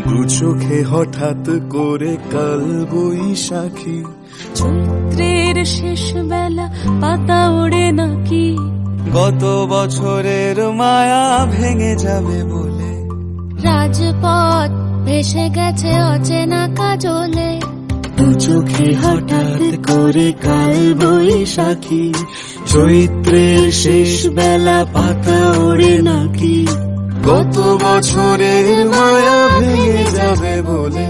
দু চোখে হঠাৎ করে কাল বৈশাখী, চৈত্রের শেষ বেলা পাতা ওড়ে নাকি, গত বছরের মায়া ভেঙে যাবে বলে, রাজপথ ভেসে গেছে অচেনা কাজলে, দু চোখে হঠাৎ করে কাল বৈশাখী, চৈত্রের শেষ বেলা পাতা ওড়ে নাকি, গত বছরের মায়া ভেঙে যাবে বলে,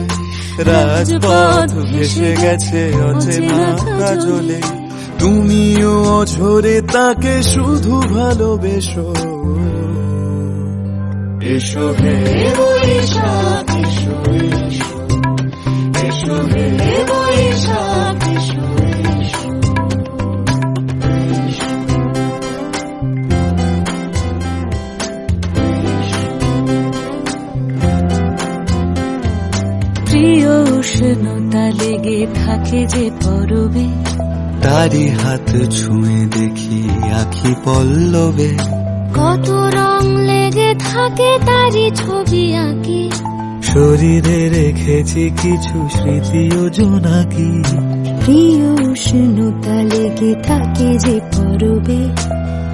রাজপথ ভেসে গেছে অচেনা কাজলে, তুমিও অঝরে তাকে শুধু ভালোবেসো। এসো হে বৈশাখ এসো, এসো হে বৈশাখ এসো। প্রিয় উষ্ণতা লেগে থাকে যে পরবে, তারি হাত ছুঁয়ে দেখি আখি পল্লবে, কত রং লেগে থাকে তারই ছবি আঁকি, শরীরে রেখেছি কিছু স্মৃতি ও জোনাকি, প্রিয় উষ্ণতা লেগে থাকে যে পরবে,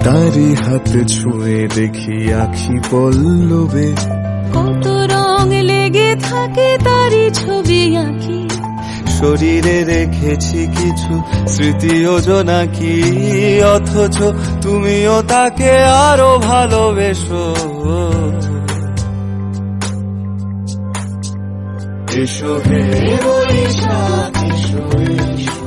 তারি হাত ছুঁয়ে দেখি আখি পল্লবে, কত রং লেগে থাকে তারই ছবি আঁকি, শরীরে রেখেছি কিছু স্মৃতি ও জোনাকি, অথচ তুমিও তাকে আরো ভালোবেসো। এসো হে বৈশাখ এসো, এসো।